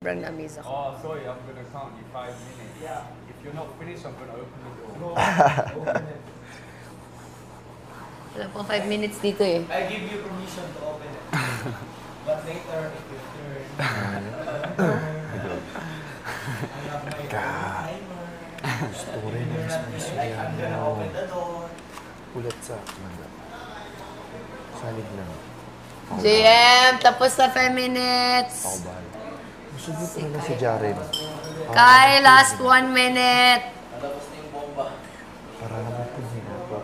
sobrang na-amaze ako. Oh, sorry, I'm gonna count you 5 minutes. Yeah. If you're not finished, I'm gonna open the door. Wala pong 5 minutes dito eh. I give you permission to open it. But later, if you turn, I have my timer. Story na mas I'm gonna open the door. Ulat sa manda. Salig lang. JM, tapos na 5 minutes. Ako bahala. Masubot na lang si Jaren. Kai, last 1 minute. Natapos na yung bomba. Para naman po ginagawa.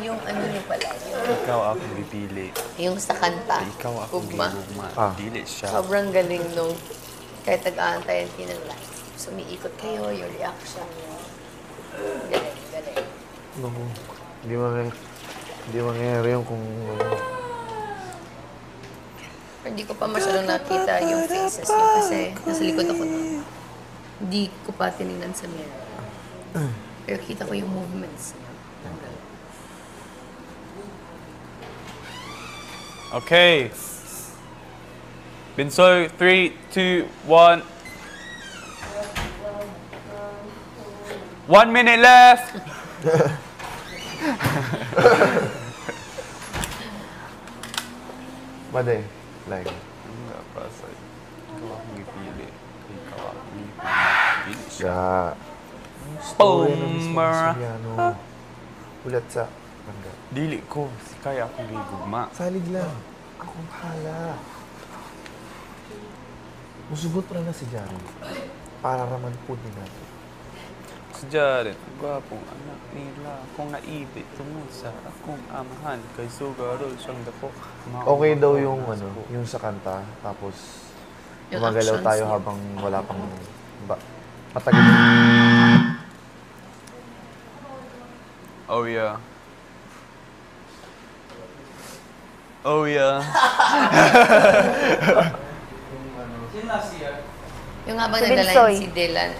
Yung ano niyo pala. Ikaw akong pipili. Yung sa kanta. Ikaw akong Ugma. gugma. Dili siya. Sobrang galing nung kahit nag-aantayan kayo ng live. Sumiikot kayo, yung reaction niyo. Galing, galing. Naku, hindi mangyayari yung kung Hindi ko pa masyadong nakita yung faces niyo kasi nasa likod ako nun. Hindi ko pa tinignan sa mirror. Pero kita ko yung movements niyo. Ang galing. Okay. Binsoy, 3, 2, 1. 1 minute left. Made, like, Enggak pasal. Ikaw akong pipili. Ikaw akong pipili. Dili siya. siya. Story na mismo Bomber. ni Soriano. Ulat sa manda. Dili ko. Si kaya akong gigugma. Salig lang. Ako bahala. Musugot na si Jaren. Para raman po din natin. Si Jaren, gwapong anak nila. Kung naibig tungo sa akong amahan. Kay Sugarol siyang dako. Okay daw yung ano, yung sa kanta. Tapos, Yung gumagalaw actions tayo niya. habang wala pang matagal. Oh yeah. Oh yeah. Sino last year? Yung habang Si nagdala Binsoy. si Dylan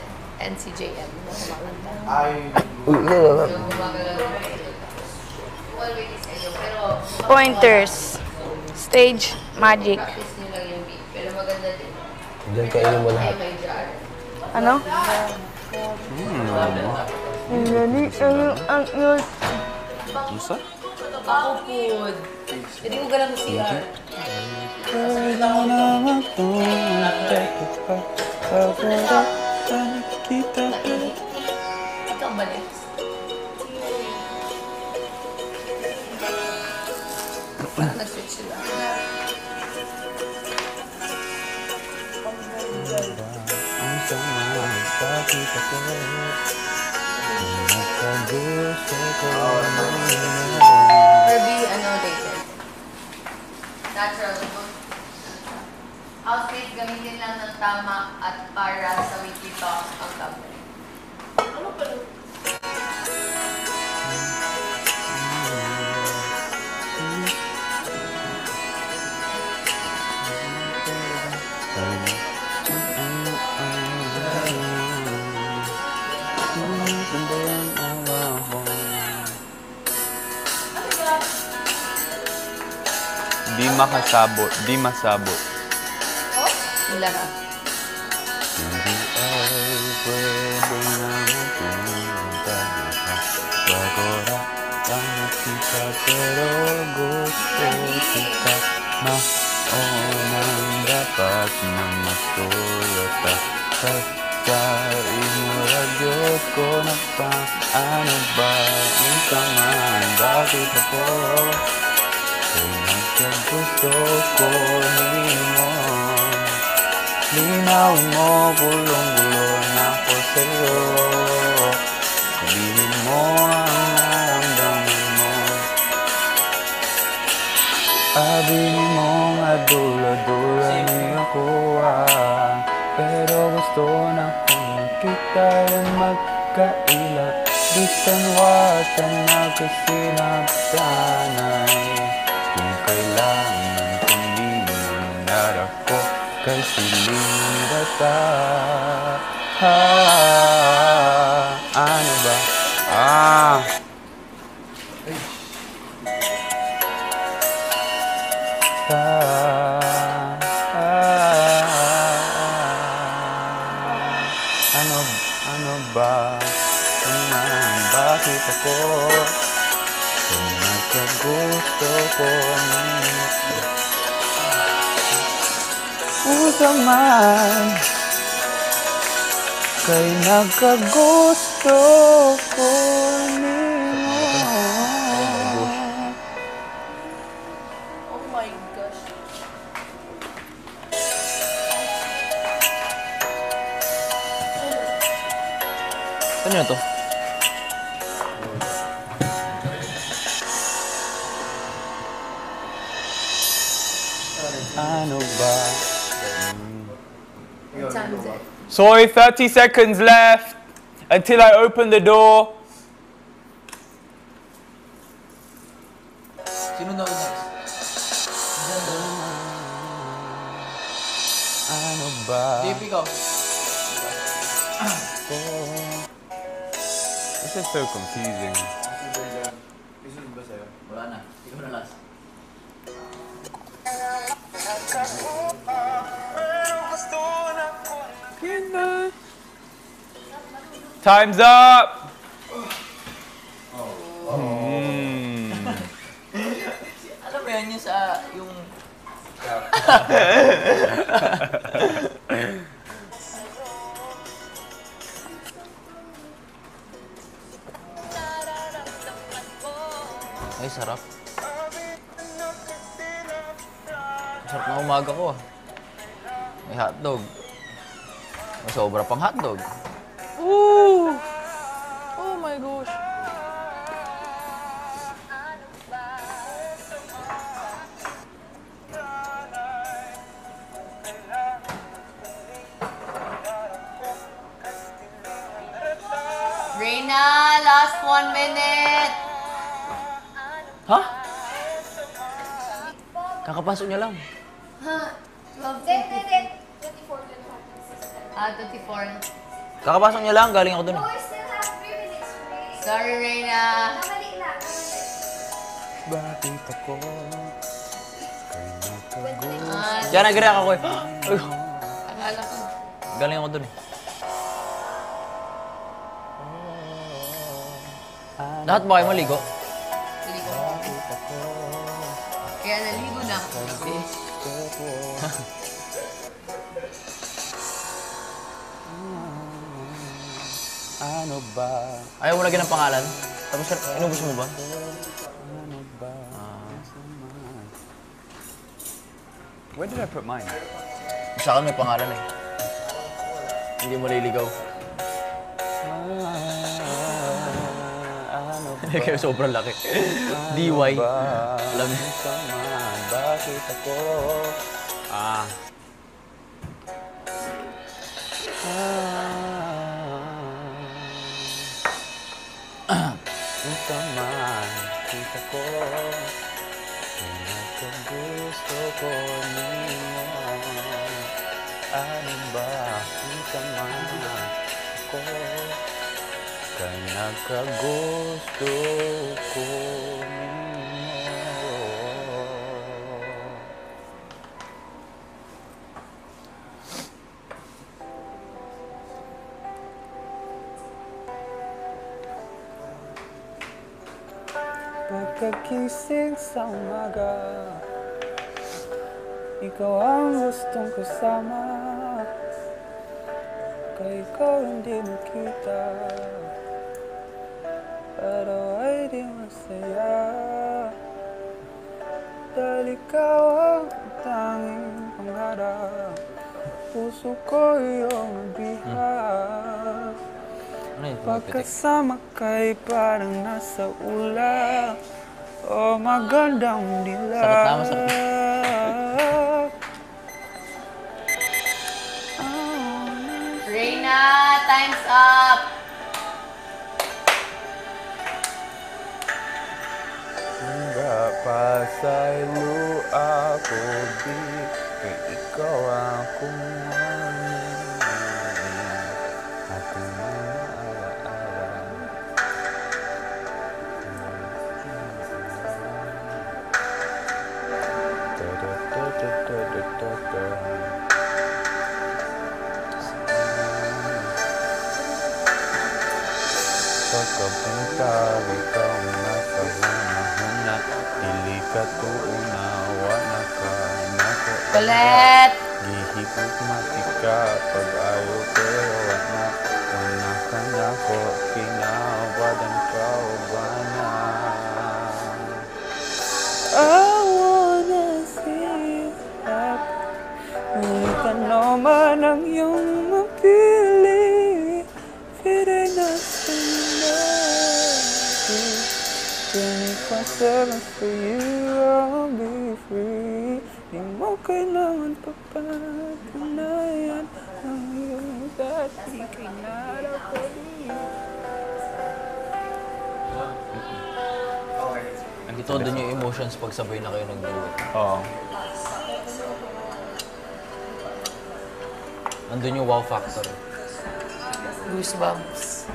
and si JM na kumakanta. Ay, Yung gumagalaw kayo. Already sa inyo, pero... Pointers. Stage magic. Practice nyo lang yung beat, pero maganda din. diyan kainin mo lahat. Kay Jar. Ano? Isa? Ako food. Hindi mo ganang CR. Ikaw balik. Parang nag-switch sila. Ang sama sa kita ko. Nagkagusto ko. Herbie, ano, dated? Natural look. Outfit, gamitin lang ng tama at para sa weekly talk ang cover. Ano pa rin? Di makasabot, di masabot. Wala ka. Hindi ay pwede na matuntan ka. Bagora ang nakita pero gusto kita. Maunang dapat na matulota. Pagkain mo ragyot ko na pa. Ano ba ang kaman? Bakit ako? Kung nagkagusto ko nimo. Linawin mo, bulong-bulong ako sa'yo. Sabihin mo ang naramdaman mo. Sabihin mo nga dula-dula niyo ako pero gusto na kong makita yan magkaila. Bisan watan na kasinaptanay. Kung kailangan kong limunar ako kay siling bata. Ano ba? ko. Kung nagkagusto ko nito. Puso man kay nagkagusto ko nito. Oh my gosh. Ano na to? Ano ba? What time is it? Sorry, 30 seconds left until I open the door. Sino na next? Ano ba? Dave, ikaw. This is so confusing. Isunod ba sa'yo? Wala na. Ikaw na last. Time's up! Alam mo yan yung sa... yung... Ay, sarap. Sarap na umaga ko ah. May hotdog. May sobra pang hotdog. Ooh! Oh my gosh. Reina, last 1 minute. Ha? Kakapasok niya lang. Ha? 12 24. Kakapasok niya lang, galing ako dun. Sorry, Reina. Bakit ako? Diyan, nag-react ako eh. Ay, Akala ko. galing ako dun eh. Lahat ba kayo maligo? Ligo. Kaya naligo na ako. Ano ba? Ayaw mo lagyan ng pangalan? Tapos inubos mo ba? Ano ba? Where did I put mine? Sa akin may pangalan eh. Hindi mo liligaw. Ano ba? Kaya sobrang laki. DY. Alam mo. Bakit ako? Ah. Ito man, kita ko. Gusto ko ninyo. Ano ba? Ito man ako. Kaya nagkagusto ko ninyo. Pagkagising sa umaga, ikaw ang gustong kasama. Kaya ikaw hindi nakita, pero ay di masaya. Dahil ikaw ang tanging pangarap, puso ko iyong nabihag. Ano yun? Pagkasama kay parang nasa ulap o magandang dilag. Sakit na, masakit na. Reina, time's up. Hingga pa sa ilo ako di kay ikaw ang kumanin. Aking mga alaala. Pagkapunta Dili ka to unawa na ka nako. Colette! Gihipot matika pag ayaw pero wala. Una ka na ko, kinawadan ka o ba na? I wanna see you happy. Hindi ka naman ang iyong mapili. Pero nasa natin. 24/7 for you, I'll be free. Di mo kailangan pa patunayan ang iyong dati kay narapali. Ito doon yung emotions pag sabay na kayo nag-duet. Oo. Andun yung wow factor. Goosebumps.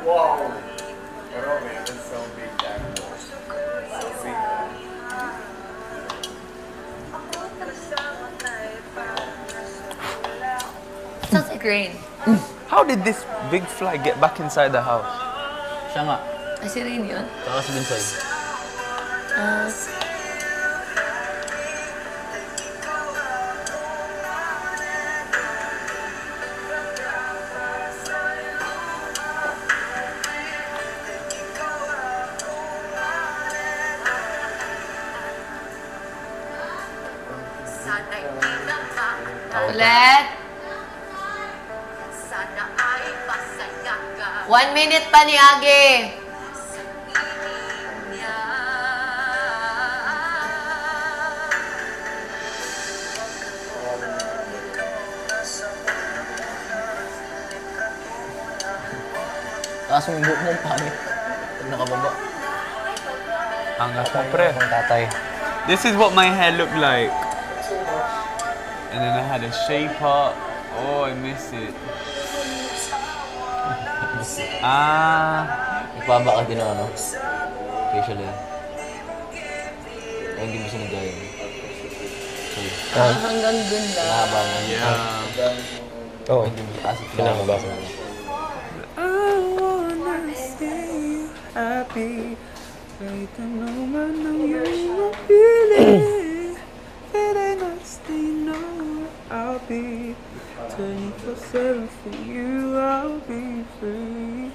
Wow. Pero man, that's so big that so big. Sounds like rain. How did this big fly get back inside the house? Siya nga. Ay, si rain yun? Saka si Binsoy. Colette! 1 minute pa ni Age. Tapos yung buhok mo pangit. Pag nakababa. Angas mo, pre. Akong tatay. This is what my hair looked like. And then I had a shape up. Oh, I miss it. Nagpaba ka din ng ano? Facial hair. Ay, hindi mo sinadya yun. Sorry. Hanggang dun lang. Nahaba nga. Yeah. Oo. Hindi mo kasi Pinakabasa. I wanna see you happy. Kahit ano man ang iyong mapili. Pero nasta you know I'll be 24/7 for you, I'll be free.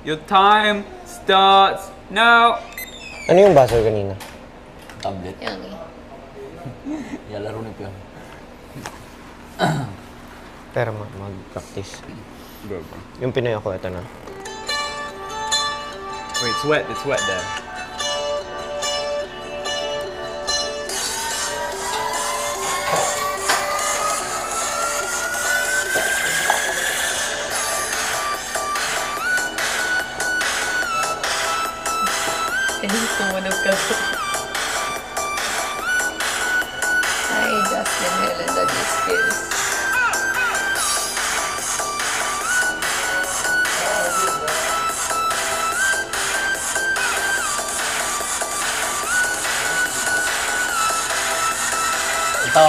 Your time starts now. Ano yung basa kanina? tablet. Yan eh. Laro ni Pion. Pero mag-practice. Bro. Yung Pinoy ako, ito na. Wait, it's wet there. Hindi tumunog ka po. Hi, Justin Helen, that is skills. Ito.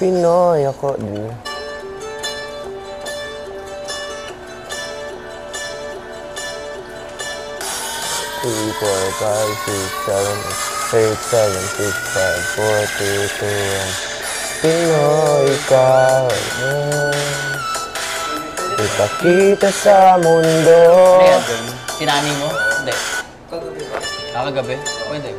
Pinoy ako. Di. 3, 4, 5, 6, 7, 8, 7, 6, 5, 4, 3, 2, 1. Pinoy, ikaw ipakita sa mundo. Ano yan? Sinani mo? Hindi. Kagabi ba? Kagabi? O hindi.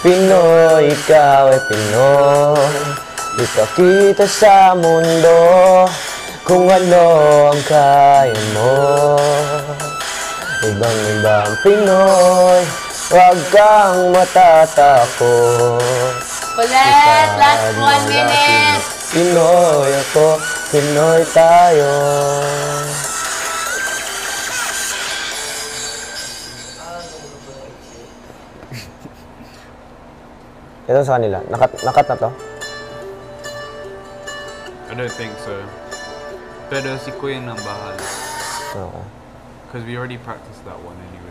Pinoy, ikaw ay Pinoy. Ipakita sa mundo kung ano ang kaya mo. Ibang Pinoy, huwag kang matatakot. Colette, last 1 minute! Pinoy ako, Pinoy tayo. Ito sa kanila. Nakat na to? I don't think so. Pero si Kuya nang bahala. Oo. Because we already practiced that one anyway.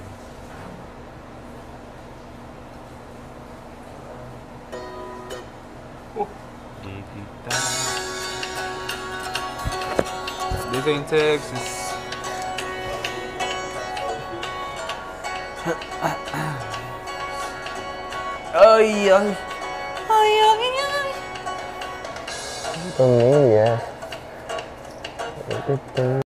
This ain't Texas. Ay, ay. Pamilya.